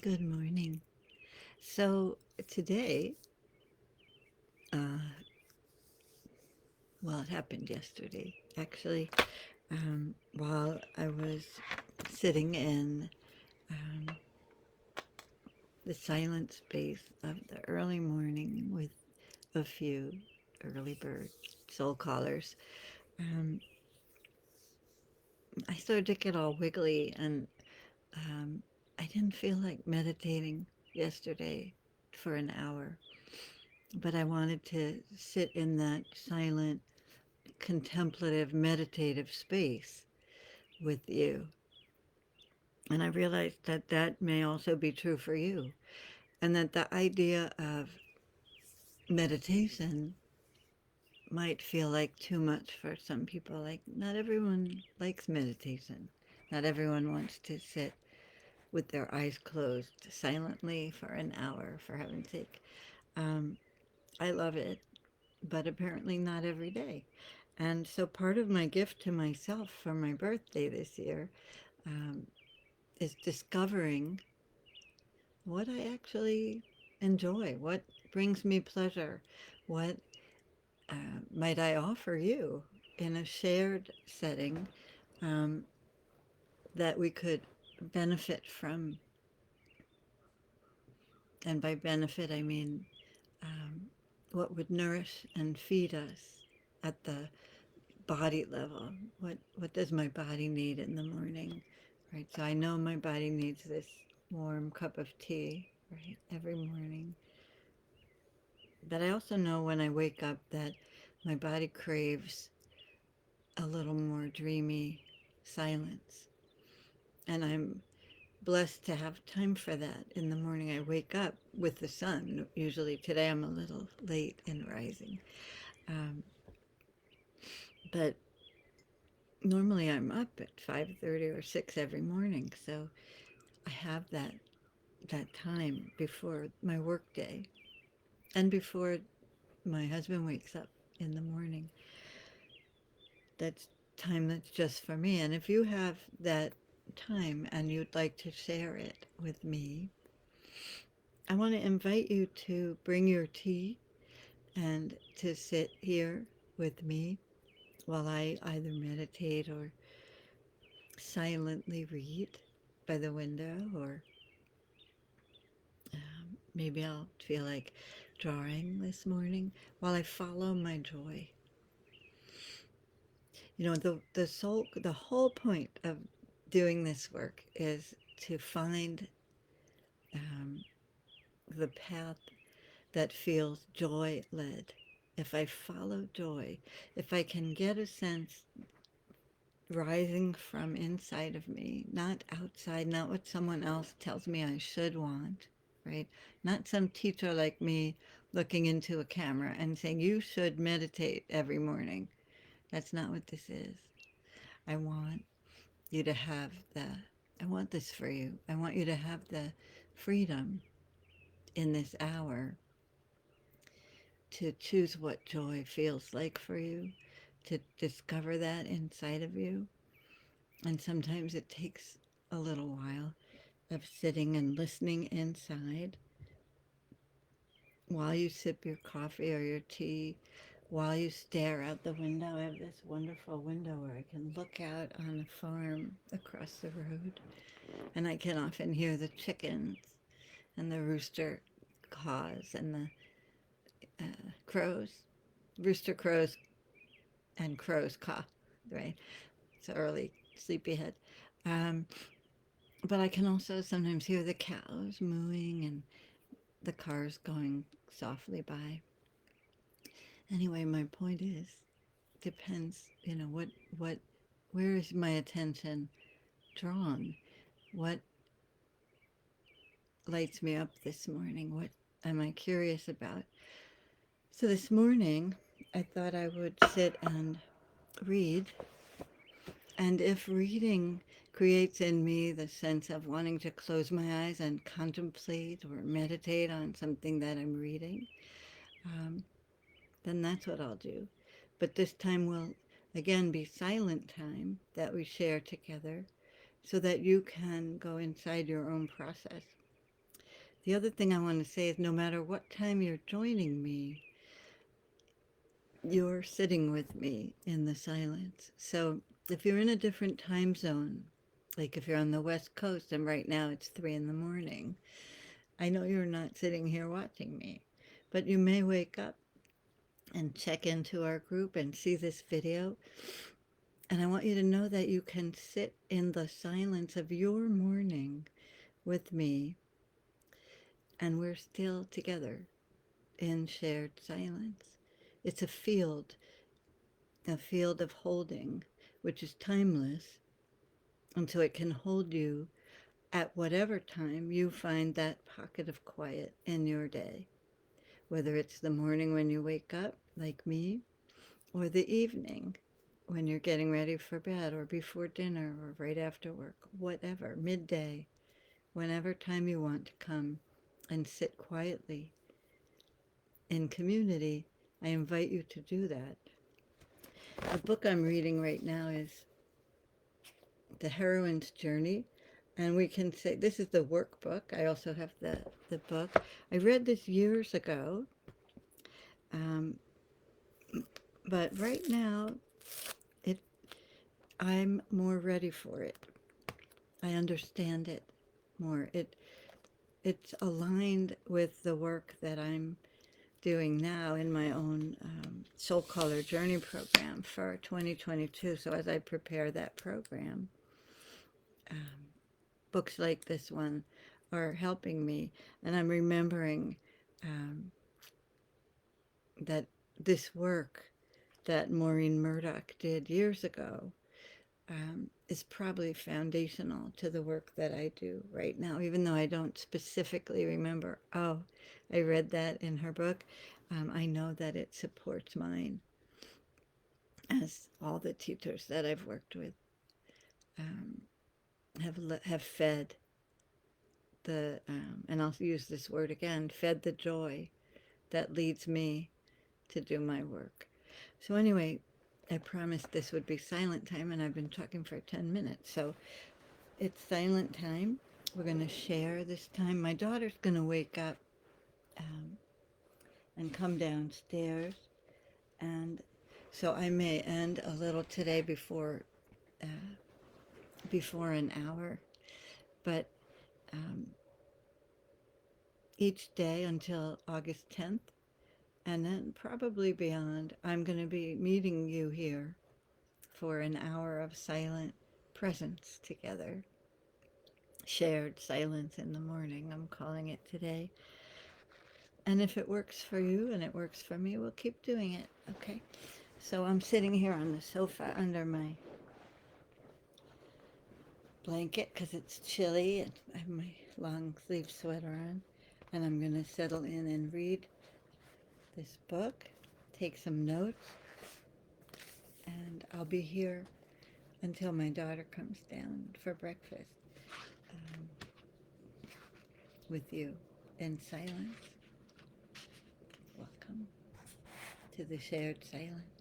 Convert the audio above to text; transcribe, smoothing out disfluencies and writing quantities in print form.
Good morning. So today, uh, well, it happened yesterday, actually, while I was sitting in um, the silent space of the early morning with a few early bird soul callers. Um, I started to get all wiggly, and um, I didn't feel like meditating yesterday for an hour, but I wanted to sit in that silent contemplative, meditative space with you. And I realized that that may also be true for you. And that the idea of meditation might feel like too much for some people. Like, not everyone likes meditation. Not everyone wants to sit with their eyes closed silently for an hour, for heaven's sake. Um, I love it, but apparently not every day. And so part of my gift to myself for my birthday this year um, is discovering what I actually enjoy, what brings me pleasure, what might I offer you in a shared setting um, that we could benefit from. And by benefit, I mean um, what would nourish and feed us at the body level. What does my body need in the morning, right? So I know my body needs this warm cup of tea, right, every morning. But I also know when I wake up that my body craves a little more dreamy silence. And I'm blessed to have time for that in the morning. I wake up with the sun. Usually today I'm a little late in rising. Um, but normally I'm up at 5:30 or 6 every morning. So I have that time before my work day and before my husband wakes up in the morning. That's time that's just for me. And if you have that time and you'd like to share it with me, I want to invite you to bring your tea and to sit here with me while I either meditate or silently read by the window, or maybe I'll feel like drawing this morning while I follow my joy. You know, the whole point of doing this work is to find um, the path that feels joy led. If I follow joy, if I can get a sense rising from inside of me, not outside, not what someone else tells me I should want, right? Not some teacher like me looking into a camera and saying, you should meditate every morning. That's not what this is. I want you to have I want this for you. I want you to have the freedom in this hour to choose what joy feels like for you, to discover that inside of you. And sometimes it takes a little while of sitting and listening inside while you sip your coffee or your tea, while you stare out the window. I have this wonderful window where I can look out on a farm across the road, and I can often hear the chickens and the rooster caws and the crows, rooster crows and crows caw, right? It's early, sleepyhead. Um, but I can also sometimes hear the cows mooing and the cars going softly by. Anyway, my point is, depends, what, where is my attention drawn? What lights me up this morning? What am I curious about? So this morning, I thought I would sit and read. And if reading creates in me the sense of wanting to close my eyes and contemplate or meditate on something that I'm reading, um, then that's what I'll do. But this time will again be silent time that we share together so that you can go inside your own process. The other thing I want to say is no matter what time you're joining me, you're sitting with me in the silence. So if you're in a different time zone, like if you're on the West Coast and right now it's 3 in the morning, I know you're not sitting here watching me, but you may wake up and check into our group and see this video. And I want you to know that you can sit in the silence of your morning with me, and we're still together in shared silence. It's a field of holding, which is timeless, and so it can hold you at whatever time you find that pocket of quiet in your day, whether it's the morning when you wake up, like me, or the evening when you're getting ready for bed, or before dinner, or right after work, whatever, midday, whenever time you want to come and sit quietly in community, I invite you to do that. The book I'm reading right now is The Heroine's Journey. And we can say this is the workbook. I also have the book. I read this years ago, um, but right now it I'm more ready for it. I understand it more. It's aligned with the work that I'm doing now in my own Soul Color Journey program for 2022. So as I prepare that program, um, books like this one are helping me, and I'm remembering um, that this work that Maureen Murdoch did years ago is probably foundational to the work that I do right now, even though I don't specifically remember, oh, I read that in her book. I know that it supports mine, as all the teachers that I've worked with um, have fed and I'll use this word again, fed the joy that leads me to do my work. So anyway, I promised this would be silent time, and I've been talking for 10 minutes. So it's silent time. We're going to share this time. My daughter's going to wake up um, and come downstairs. And so I may end a little today uh, before an hour. But um, each day until August 10th, and then probably beyond, I'm going to be meeting you here for an hour of silent presence together. Shared silence in the morning, I'm calling it today. And if it works for you and it works for me, we'll keep doing it, okay? So I'm sitting here on the sofa under my blanket because it's chilly, and I have my long sleeve sweater on. And I'm going to settle in and read this book, take some notes, and I'll be here until my daughter comes down for breakfast with you in silence. Welcome to the shared silence.